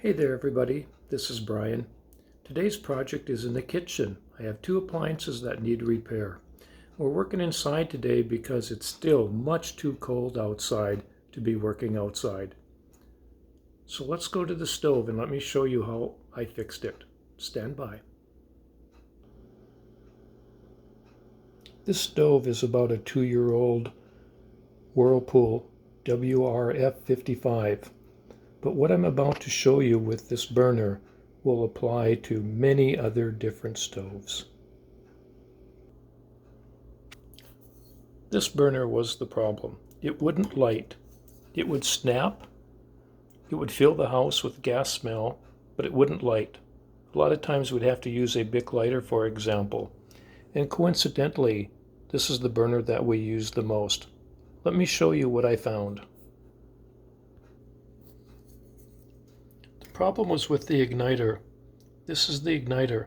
Hey there everybody, this is Brian. Today's project is in the kitchen. I have two appliances that need repair. We're working inside today because it's still much too cold outside to be working outside. So let's go to the stove and let me show you how I fixed it. Stand by. This stove is about a 2-year-old Whirlpool WRF 55. But what I'm about to show you with this burner will apply to many other different stoves. This burner was the problem. It wouldn't light. It would snap. It would fill the house with gas smell, but it wouldn't light. A lot of times we'd have to use a Bic lighter, for example. And coincidentally, this is the burner that we use the most. Let me show you what I found. The problem was with the igniter. This is the igniter,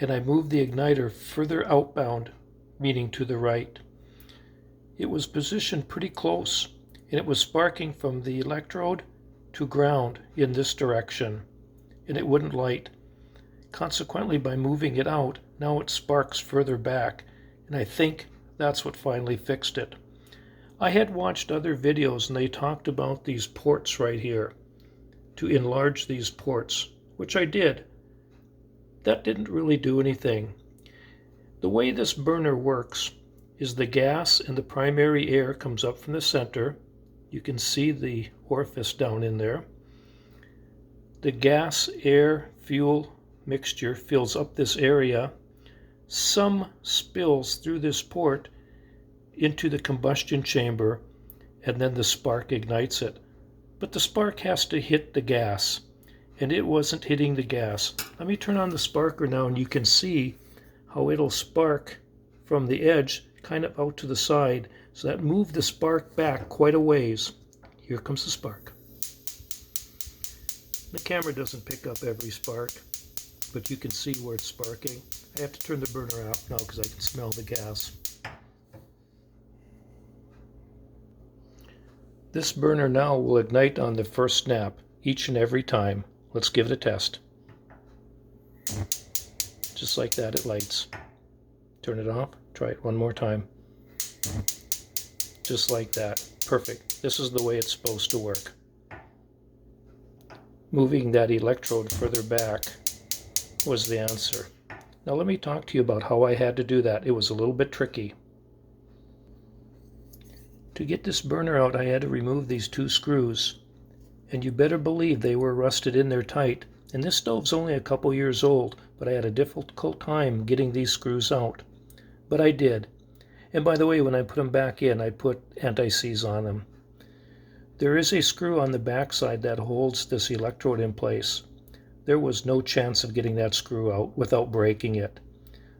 and I moved the igniter further outbound, meaning to the right. It was positioned pretty close, and it was sparking from the electrode to ground in this direction, and it wouldn't light. Consequently, by moving it out, now it sparks further back, and I think that's what finally fixed it. I had watched other videos, and they talked about these ports right here, to enlarge these ports, which I did. That didn't really do anything. The way this burner works is the gas and the primary air comes up from the center. You can see the orifice down in there. The gas, air, fuel mixture fills up this area. Some spills through this port into the combustion chamber, and then the spark ignites it. But the spark has to hit the gas, and it wasn't hitting the gas. Let me turn on the sparker now, and you can see how it'll spark from the edge kind of out to the side. So that moved the spark back quite a ways. Here comes the spark. The camera doesn't pick up every spark, but you can see where it's sparking. I have to turn the burner off now because I can smell the gas. This burner now will ignite on the first snap each and every time. Let's give it a test. Just like that, it lights. Turn it off. Try it one more time. Just like that. Perfect. This is the way it's supposed to work. Moving that electrode further back was the answer. Now let me talk to you about how I had to do that. It was a little bit tricky. To get this burner out, I had to remove these two screws. And you better believe they were rusted in there tight. And this stove's only a couple years old, but I had a difficult time getting these screws out. But I did. And by the way, when I put them back in, I put anti-seize on them. There is a screw on the back side that holds this electrode in place. There was no chance of getting that screw out without breaking it.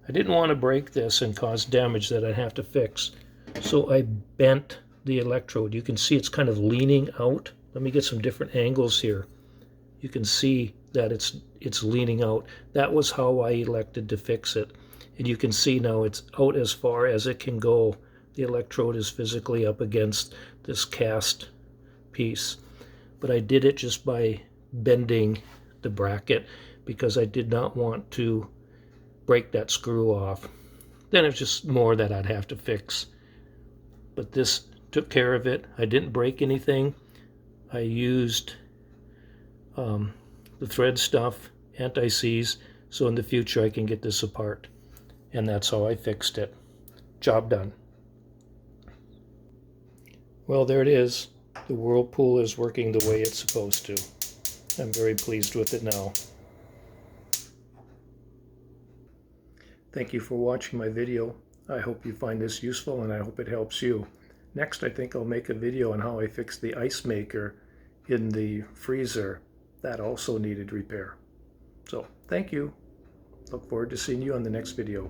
I didn't want to break this and cause damage that I'd have to fix. So I bent the electrode. You can see it's kind of leaning out. Let me get some different angles here. You can see that it's leaning out. That was how I elected to fix it. And you can see now it's out as far as it can go. The electrode is physically up against this cast piece. But I did it just by bending the bracket because I did not want to break that screw off. Then it's just more that I'd have to fix. But this took care of it. I didn't break anything. I used the thread stuff, anti-seize, so in the future I can get this apart. And that's how I fixed it. Job done. Well, there it is. The Whirlpool is working the way it's supposed to. I'm very pleased with it now. Thank you for watching my video. I hope you find this useful and I hope it helps you. Next, I think I'll make a video on how I fixed the ice maker in the freezer. That also needed repair. So, thank you. Look forward to seeing you on the next video.